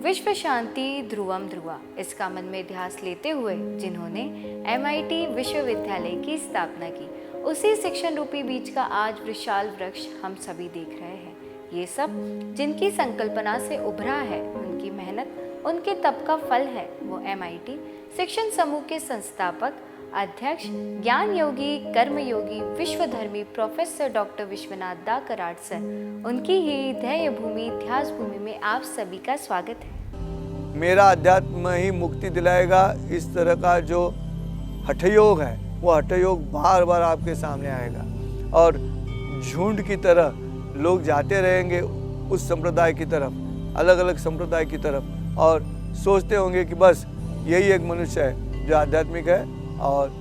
विश्व शांति ध्रुवम ध्रुवा, इसका मन में ध्यास लेते हुए जिन्होंने MIT विश्वविद्यालय की स्थापना की, उसी शिक्षण रूपी बीज का आज विशाल वृक्ष हम सभी देख रहे हैं। ये सब जिनकी संकल्पना से उभरा है, उनकी मेहनत, उनके तप का फल है। वो MIT शिक्षण समूह के संस्थापक, अध्यक्ष, ज्ञान योगी, कर्म योगी, विश्वधर्मी प्रोफेसर डॉक्टर विश्वनाथ दा कराड सर, उनकी ही ध्येय भूमि ध्यास भूमि में आप सभी का स्वागत है। मेरा अध्यात्म ही मुक्ति दिलाएगा, इस तरह का जो हठयोग है वो हठयोग बार बार आपके सामने आएगा और झुंड की तरह लोग जाते रहेंगे उस संप्रदाय की तरफ, अलग अलग संप्रदाय की तरफ, और सोचते होंगे कि बस यही एक मनुष्य है जो आध्यात्मिक है और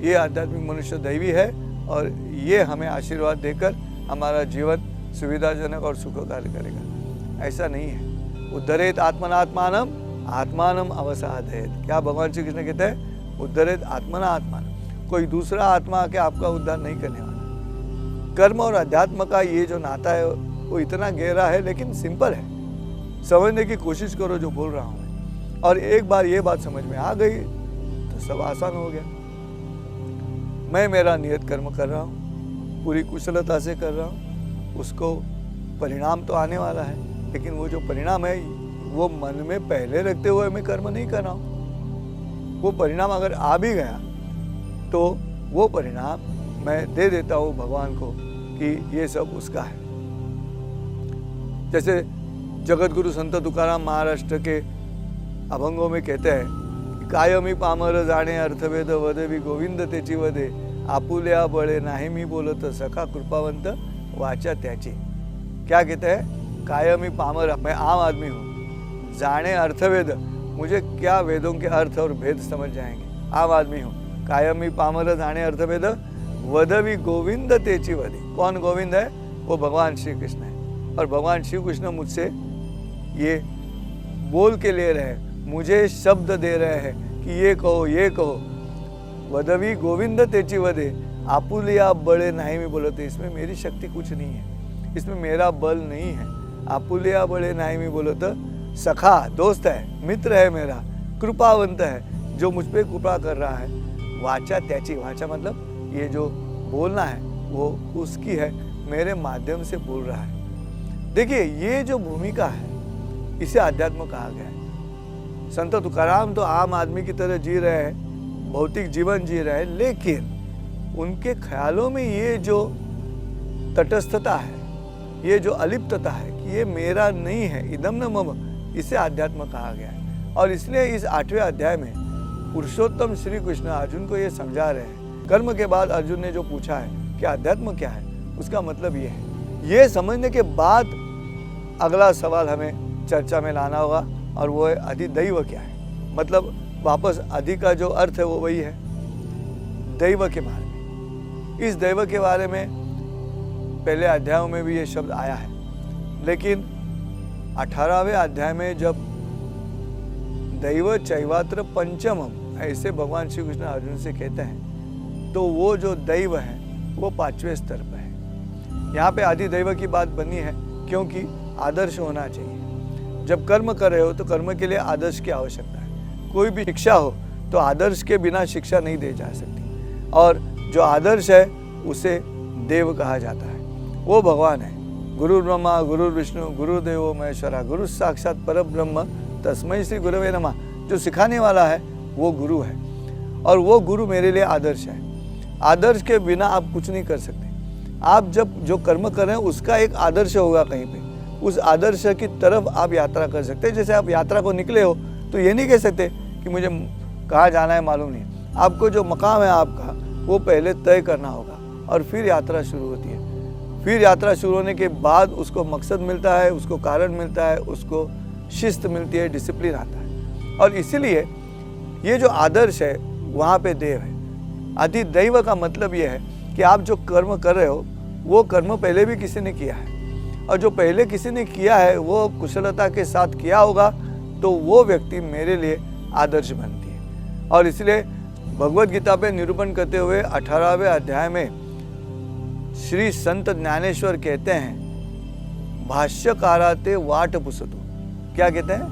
ये आध्यात्मिक मनुष्य दैवी है और ये हमें आशीर्वाद देकर हमारा जीवन सुविधाजनक और सुखकारी करेगा। ऐसा नहीं है। उद्धरेत आत्मनात्मानम आत्मानम अवसादयेत। क्या भगवान श्री कृष्ण कहते हैं? उद्धरेत आत्मना आत्मानम। कोई दूसरा आत्मा आके आपका उद्धार नहीं करने वाला। कर्म और अध्यात्म का ये जो नाता है वो इतना गहरा है, लेकिन सिंपल है। समझने की कोशिश करो जो बोल रहा हूँ मैं, और एक बार ये बात समझ में आ गई तो सब आसान हो गया। मैं मेरा नियत कर्म कर रहा हूँ, पूरी कुशलता से कर रहा हूँ, उसको परिणाम तो आने वाला है, लेकिन वो जो परिणाम है वो मन में पहले रखते हुए मैं कर्म नहीं कर रहा हूँ। वो परिणाम अगर आ भी गया तो वो परिणाम मैं दे देता हूँ भगवान को कि ये सब उसका है। जैसे जगत गुरु संत तुकाराम महाराष्ट्र के अभंगों में कहते हैं, कायमी पामर जाणे अर्थवेद वदे भी गोविंद तेची वदे, आपुल्या बळे नाही मी बोलत सखा कृपावंत वाचा त्याची। क्या कहते हैं? कायमी पामर, मैं आम आदमी हूँ, जाने अर्थवेद, मुझे क्या वेदों के अर्थ और भेद समझ जाएंगे, आम आदमी हूँ। कायमी पामर जाने अर्थवेद वदवी गोविंद तेची वदे। कौन गोविंद है? वो भगवान श्री कृष्ण है, और भगवान श्री कृष्ण मुझसे ये बोल के ले रहे हैं, मुझे शब्द दे रहे हैं कि ये कहो ये कहो। वदवी गोविंद तेची वदे, आपुलिया बड़े नहीं मैं बोलते। इसमें मेरी शक्ति कुछ नहीं है, इसमें मेरा बल नहीं है। आपुलिया बड़े नहीं मैं बोलते, सखा दोस्त है, मित्र है मेरा, कृपावंत है, जो मुझ पर कृपा कर रहा है। वाचा त्याची, वाचा मतलब ये जो बोलना है वो उसकी है, मेरे माध्यम से बोल रहा है। देखिए ये जो भूमिका है इसे अध्यात्म कहा गया है। संत तुकाराम तो आम आदमी की तरह जी रहे हैं, भौतिक जीवन जी रहे हैं, लेकिन उनके ख्यालों में ये जो तटस्थता है, ये जो अलिप्तता है कि ये मेरा नहीं है, इदम न मम, इसे अध्यात्म कहा गया है। और इसलिए इस 8वें अध्याय में पुरुषोत्तम श्री कृष्ण अर्जुन को ये समझा रहे हैं। कर्म के बाद अर्जुन ने जो पूछा है कि अध्यात्म क्या है, उसका मतलब ये है। ये समझने के बाद अगला सवाल हमें चर्चा में लाना होगा, और वो है अधिदैव क्या है। मतलब वापस अधि का जो अर्थ है वो वही है, दैव के बारे में। इस दैव के बारे में पहले अध्यायों में भी ये शब्द आया है, लेकिन 18वें अध्याय में जब दैव चैवात्र पंचमम ऐसे भगवान श्री कृष्ण अर्जुन से कहते हैं, तो वो जो दैव है वो 5वें स्तर पर है। यहाँ पे अधिदैव की बात बनी है क्योंकि आदर्श होना चाहिए। जब कर्म कर रहे हो तो कर्म के लिए आदर्श की आवश्यकता है। कोई भी शिक्षा हो तो आदर्श के बिना शिक्षा नहीं दी जा सकती, और जो आदर्श है उसे देव कहा जाता है। वो भगवान है। गुरु ब्रह्मा गुरु विष्णु गुरुदेवो महेश्वरा, गुरु साक्षात परब्रह्म तस्मै श्री गुरवे नमः। जो सिखाने वाला है वो गुरु है, और वो गुरु मेरे लिए आदर्श है। आदर्श के बिना आप कुछ नहीं कर सकते। आप जब जो कर्म कर रहे हैं उसका एक आदर्श होगा कहीं पे, उस आदर्श की तरफ आप यात्रा कर सकते हैं। जैसे आप यात्रा को निकले हो तो ये नहीं कह सकते कि मुझे कहाँ जाना है मालूम नहीं। आपको जो मकाम है आपका वो पहले तय करना होगा, और फिर यात्रा शुरू होती है। फिर यात्रा शुरू होने के बाद उसको मकसद मिलता है, उसको कारण मिलता है, उसको शिस्त मिलती है, डिसिप्लिन आता है। और इसीलिए ये जो आदर्श है वहाँ पे देव है। अधिदैव का मतलब ये है कि आप जो कर्म कर रहे हो वो कर्म पहले भी किसी ने किया है, और जो पहले किसी ने किया है वो कुशलता के साथ किया होगा, तो वो व्यक्ति मेरे लिए आदर्श बनती है। और इसलिए भगवद गीता पे निरूपण करते हुए 18वें अध्याय में श्री संत ज्ञानेश्वर कहते हैं, भाष्यकाराते वाट पुसतु। क्या कहते हैं?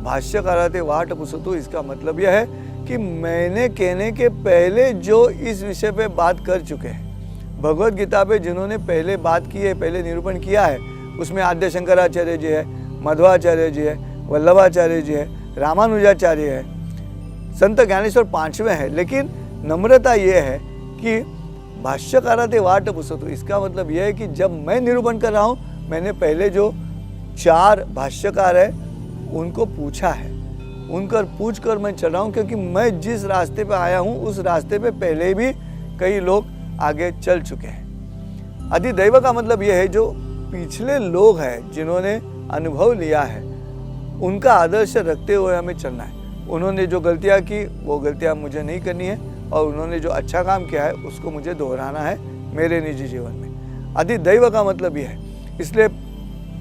भाष्यकाराते वाट पुसतो, इसका मतलब यह है कि मैंने कहने के पहले जो इस विषय पे बात कर चुके हैं, भगवत गीता पे जिन्होंने पहले बात की है, पहले निरूपण किया है, उसमें आद्य शंकराचार्य जी है, मध्वाचार्य जी है, वल्लभाचार्य जी है, रामानुजाचार्य है, संत ज्ञानेश्वर पांचवें है। लेकिन नम्रता ये है कि भाष्यकाराते वाट पुसतो, इसका मतलब यह है कि जब मैं निरूपण कर रहा हूँ, मैंने पहले जो 4 भाष्यकार है उनको पूछा है, उनकर पूछ कर मैं चल रहा हूँ, क्योंकि मैं जिस रास्ते पे आया हूँ उस रास्ते पे पहले भी कई लोग आगे चल चुके हैं। अधिदैव का मतलब यह है जो पिछले लोग हैं जिन्होंने अनुभव लिया है, उनका आदर्श रखते हुए हमें चलना है। उन्होंने जो गलतियाँ की वो गलतियाँ मुझे नहीं करनी है, और उन्होंने जो अच्छा काम किया है उसको मुझे दोहराना है मेरे निजी जीवन में। अधिदैव का मतलब यह है, इसलिए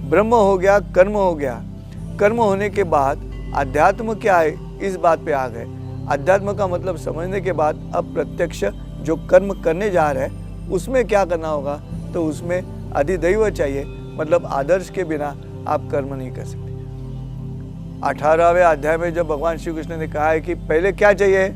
ब्रह्म हो गया, कर्म हो गया, कर्म होने के बाद अध्यात्म क्या है इस बात पे आ गए। अध्यात्म का मतलब समझने के बाद अब प्रत्यक्ष जो कर्म करने जा रहे हैं उसमें क्या करना होगा, तो उसमें अधिदैव चाहिए, मतलब आदर्श के बिना आप कर्म नहीं कर सकते। 18वें अध्याय में जब भगवान श्री कृष्ण ने कहा है कि पहले क्या चाहिए,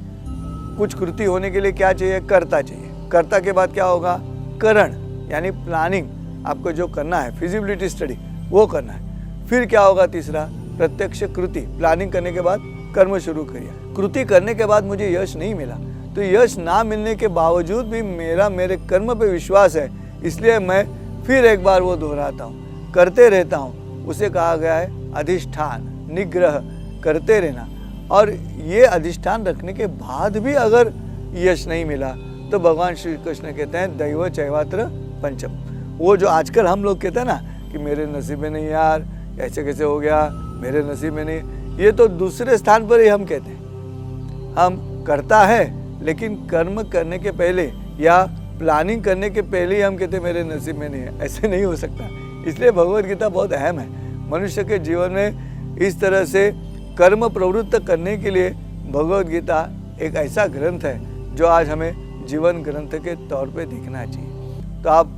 कुछ कृति होने के लिए क्या चाहिए, कर्ता चाहिए। कर्ता के बाद क्या होगा, करण यानी प्लानिंग, आपको जो करना है फिजिबिलिटी स्टडी वो करना है। फिर क्या होगा, तीसरा प्रत्यक्ष कृति, प्लानिंग करने के बाद कर्म शुरू करिए। कृति करने के बाद मुझे यश नहीं मिला, तो यश ना मिलने के बावजूद भी मेरे कर्म पे विश्वास है, इसलिए मैं फिर एक बार वो दोहराता हूँ, करते रहता हूँ। उसे कहा गया है अधिष्ठान, निग्रह, करते रहना। और ये अधिष्ठान रखने के बाद भी अगर यश नहीं मिला तो भगवान श्री कृष्ण कहते हैं दैव चैवात्र पंचम। वो जो आजकल हम लोग कहते हैं ना कि मेरे नसीब में नहीं यार, ऐसे कैसे हो गया, मेरे नसीब में नहीं, ये तो दूसरे स्थान पर ही हम कहते हैं। हम करता है लेकिन कर्म करने के पहले या प्लानिंग करने के पहले ही हम कहते हैं मेरे नसीब में नहीं है, ऐसे नहीं हो सकता। इसलिए भगवत गीता बहुत अहम है। मनुष्य के जीवन में इस तरह से कर्म प्रवृत्त करने के लिए भगवत गीता एक ऐसा ग्रंथ है जो आज हमें जीवन ग्रंथ के तौर पे देखना चाहिए। तो आप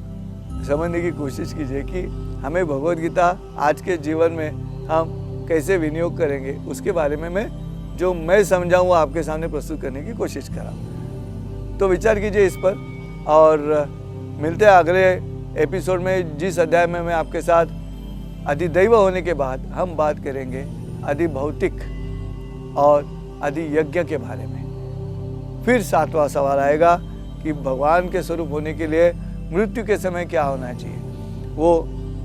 समझने की कोशिश कीजिए कि हमें भगवत गीता आज के जीवन में हम कैसे विनियोग करेंगे, उसके बारे में मैं समझाऊँ वो आपके सामने प्रस्तुत करने की कोशिश कर रहा हूँ। तो विचार कीजिए इस पर, और मिलते हैं अगले एपिसोड में, जिस अध्याय में मैं आपके साथ अधिदैव होने के बाद हम बात करेंगे अधिभौतिक और अधियज्ञ के बारे में। फिर 7वां सवाल आएगा कि भगवान के स्वरूप होने के लिए मृत्यु के समय क्या होना चाहिए। वो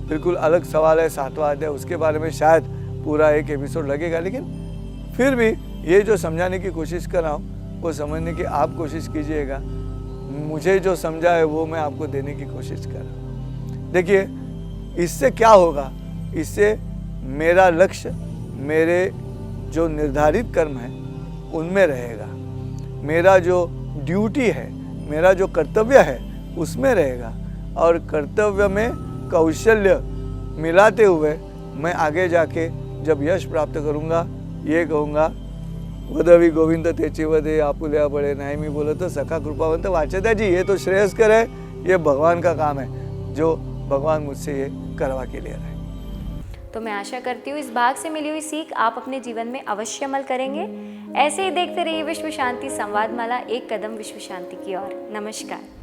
बिल्कुल अलग सवाल है 7वां अध्याय, उसके बारे में शायद पूरा एक एपिसोड लगेगा, लेकिन फिर भी ये जो समझाने की कोशिश कर रहा हूँ वो समझने की आप कोशिश कीजिएगा। मुझे जो समझा है वो मैं आपको देने की कोशिश कर रहा हूँ। देखिए इससे क्या होगा, इससे मेरा लक्ष्य, मेरे जो निर्धारित कर्म है उनमें रहेगा, मेरा जो ड्यूटी है, मेरा जो कर्तव्य है उसमें रहेगा, और कर्तव्य में कौशल्य मिलाते हुए मैं आगे जाके जब यश प्राप्त करूँगा ये कहूँगा वदवी गोविंद तेची वदे आपुल्या बड़े नाही मी बोलत सखा कृपावंत वाचता जी। ये तो श्रेयस्कर है, ये भगवान का काम है जो भगवान मुझसे ये करवा के ले रहे हैं। तो मैं आशा करती हूँ इस भाग से मिली हुई सीख आप अपने जीवन में अवश्य अमल करेंगे। ऐसे ही देखते रहिए विश्व शांति संवाद माला, एक कदम विश्व शांति की ओर। नमस्कार।